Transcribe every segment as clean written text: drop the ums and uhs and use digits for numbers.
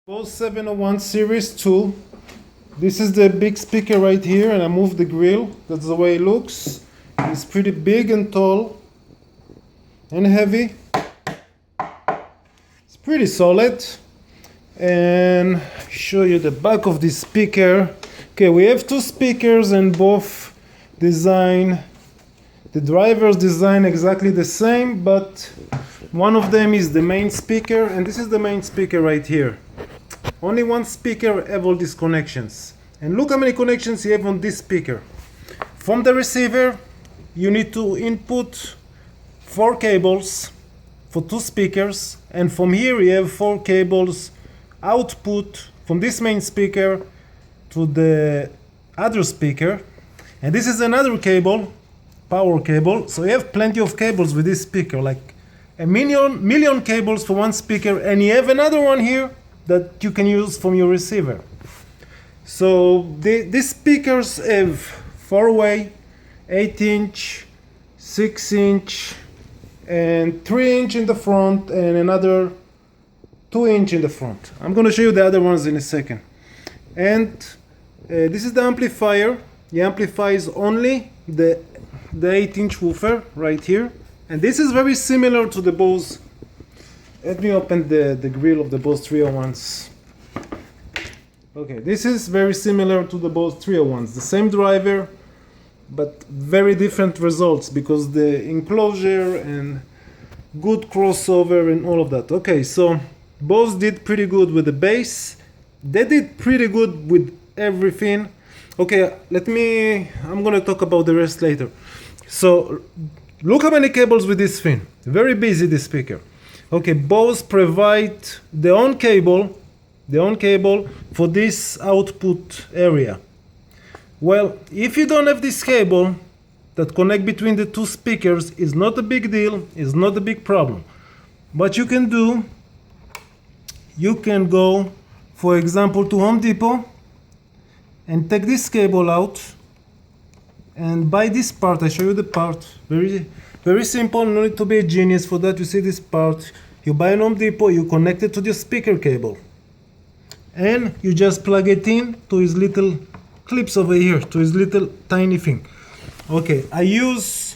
Bose 701 Series 2. This is the big speaker right here, and I moved the grill. That's the way it looks. It's pretty big and tall and heavy. It's pretty solid. And show you the back of this speaker. Okay, we have two speakers and both design, the drivers design exactly the same, but one of them is the main speaker, and this is the main speaker right here. Only one speaker have all these connections. And look how many connections you have on this speaker. From the receiver, you need to input 4 cables for 2 speakers. And from here, you have 4 cables output from this main speaker to the other speaker. And this is another cable, power cable. So you have plenty of cables with this speaker, like a million cables for one speaker. And you have another one here that you can use from your receiver. So these speakers have 4-way, 8-inch, 6-inch, and 3-inch in the front, and another 2-inch in the front. I'm going to show you the other ones in a second. And this is the amplifier. It amplifies only the 8-inch woofer right here. And this is very similar to the Bose. Let me open the grill of the Bose 301s. Okay, this is very similar to the Bose 301s. The same driver, but very different results because the enclosure and good crossover and all of that. Okay, so Bose did pretty good with the bass. They did pretty good with everything. Okay, I'm gonna talk about the rest later. So look how many cables with this thing. Very busy, this speaker. Okay, Bose provide their own cable for this output area. Well, if you don't have this cable that connect between the two speakers, it's not a big deal, it's not a big problem. What you can do, you can go, for example, to Home Depot and take this cable out and buy this part. I show you the part. Very simple, no need to be a genius for that. You see this part, you buy an Home Depot, you connect it to the speaker cable. And you just plug it in to his little clips over here, to his little tiny thing. Okay, I use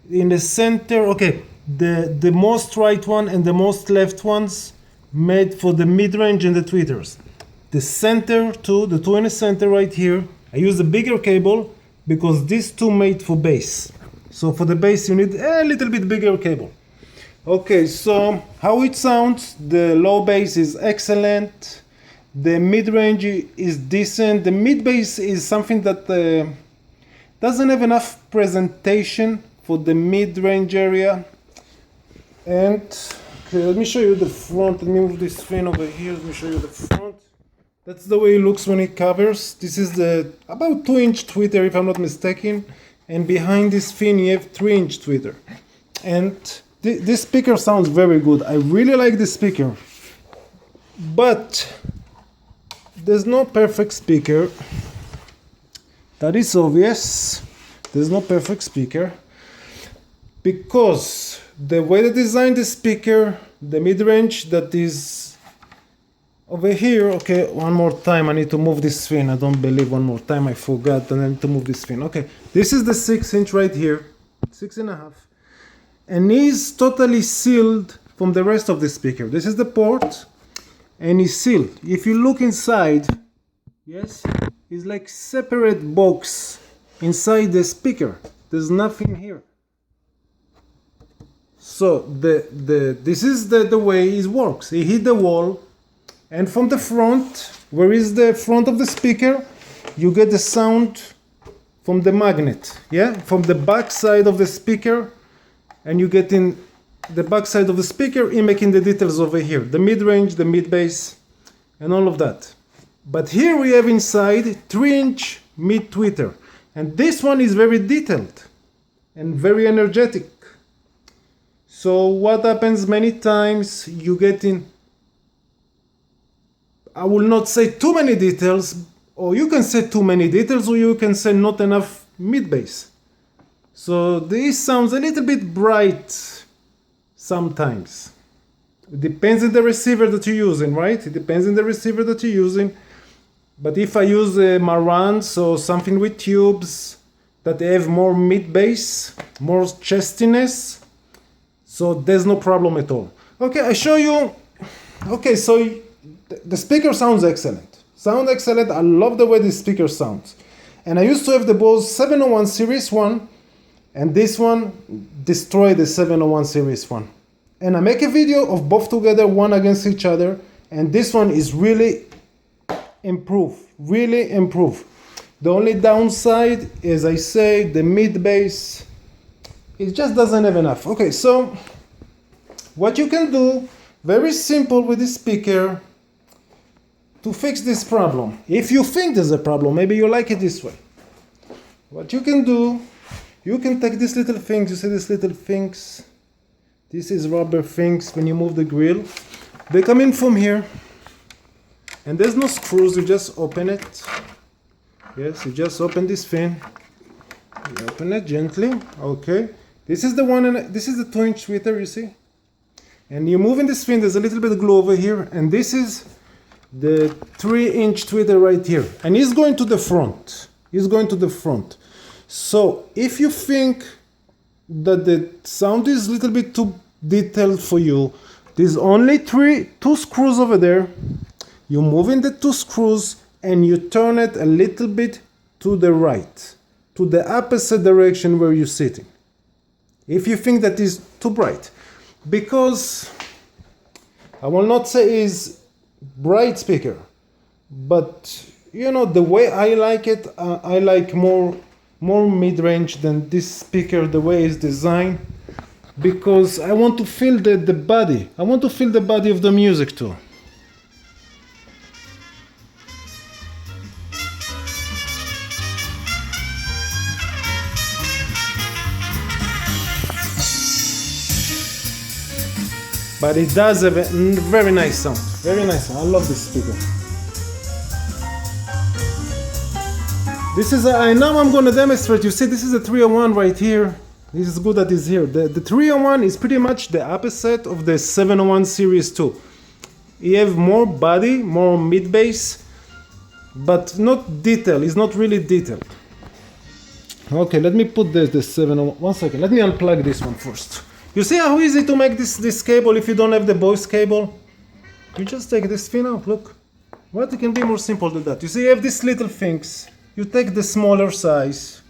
in the center, okay, the most right one and the most left ones made for the mid-range and the tweeters. The center two, the two in the center right here, I use a bigger cable because these two made for bass. So for the bass, you need a little bit bigger cable. Okay, so how it sounds, the low bass is excellent. The mid-range is decent. The mid-bass is something that doesn't have enough presentation for the mid-range area. And okay, let me show you the front. Let me move this thing over here. Let me show you the front. That's the way it looks when it covers. This is the about 2-inch tweeter, if I'm not mistaken. And behind this fin, you have 3-inch tweeter. And this speaker sounds very good. I really like this speaker. But there's no perfect speaker. That is obvious. There's no perfect speaker. Because the way they designed the speaker, the mid-range that is over here, okay, one more time, I need to move this fin. I don't believe one more time I forgot, and I need to move this fin. Okay, this is the 6-inch right here, 6.5. And is totally sealed from the rest of the speaker. This is the port, and it's sealed. If you look inside, yes, it's like separate box inside the speaker. There's nothing here. So this is the way it works. It hit the wall, and from the front, where is the front of the speaker, you get the sound from the magnet, yeah, from the back side of the speaker, and you get in the back side of the speaker, in making the details over here, the mid-range, the mid-bass, and all of that. But here we have inside 3-inch mid-tweeter, and this one is very detailed and very energetic. So what happens many times, you get in, I will not say too many details, or you can say too many details, or you can say not enough mid-bass. So this sounds a little bit bright sometimes. It depends on the receiver that you're using, right? It depends on the receiver that you're using. But if I use Marantz or something with tubes that have more mid-bass, more chestiness, so there's no problem at all. Okay, I show you. Okay, so the speaker sounds excellent. Sound excellent. I love the way this speaker sounds. And I used to have the Bose 701 Series 1, and this one destroyed the 701 Series 1. And I make a video of both together, one against each other, and this one is really improved, really improved. The only downside, as I say, the mid-bass, it just doesn't have enough. Okay, so what you can do, very simple with this speaker, to fix this problem. If you think there's a problem, maybe you like it this way. What you can do, you can take these little things, you see these little things? This is rubber things when you move the grill. They come in from here. And there's no screws, you just open it. Yes, you just open this thing. You open it gently, okay. This is the one, and this is the 2-inch tweeter, you see? And you move in this thing, there's a little bit of glue over here, and this is the 3-inch tweeter right here. And it's going to the front. It's going to the front. So if you think that the sound is a little bit too detailed for you, there's only two screws over there. You move in the 2 screws and you turn it a little bit to the right, to the opposite direction where you're sitting. If you think that is too bright, because I will not say is bright speaker, but you know the way I like it, I like more mid-range than this speaker, the way it's designed, because I want to feel the body. I want to feel the body of the music too. But it does have a very nice sound. Very nice sound. I love this speaker. This is now I'm going to demonstrate. You see, this is a 301 right here. This is good that it's here. The 301 is pretty much the opposite of the 701 Series 2. You have more body, more mid-bass, but not detail. It's not really detailed. Okay, let me put the 701. 1 second. Let me unplug this one first. You see how easy to make this cable if you don't have the Bose cable? You just take this thing out, look. What, it can be more simple than that. You see, you have these little things. You take the smaller size.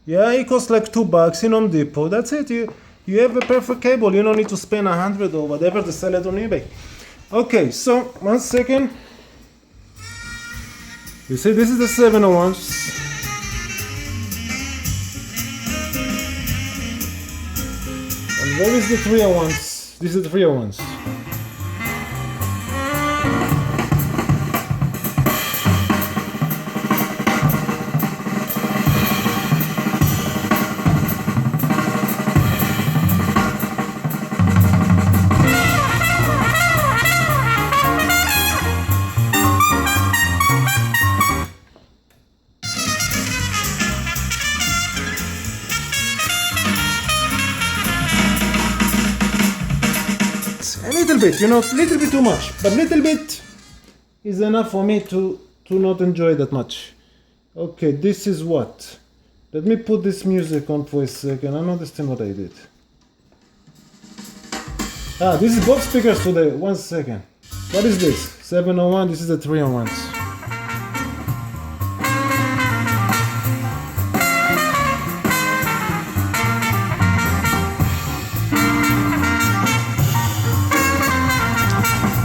Yeah, it costs like $2 in Home Depot. That's it. You have a perfect cable. You don't need to spend $100 or whatever to sell it on eBay. Okay, so 1 second. You see, this is the 701s. And where is the 301s? This is the 301s. A little bit, you know, a little bit too much, but little bit is enough for me to not enjoy that much. Okay, this is what? Let me put this music on for a second. I don't understand what I did. This is both speakers today. 1 second. What is this? 701, this is the 301s.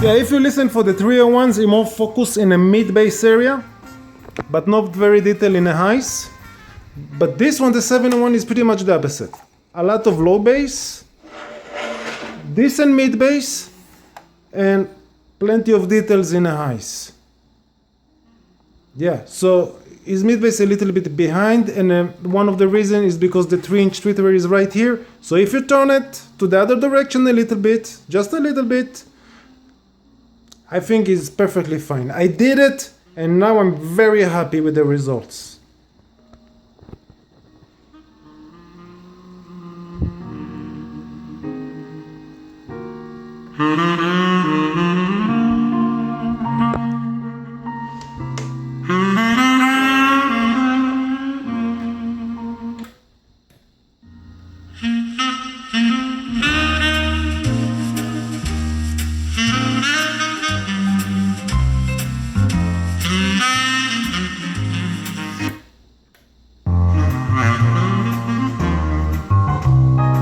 Yeah, if you listen for the 301s, it's more focused in a mid-bass area, but not very detailed in the highs. But this one, the 701, is pretty much the opposite. A lot of low bass, decent mid-bass, and plenty of details in the highs. Yeah, so is mid-bass a little bit behind, and one of the reasons is because the 3-inch tweeter is right here. So if you turn it to the other direction a little bit, just a little bit, I think it's perfectly fine. I did it, and now I'm very happy with the results.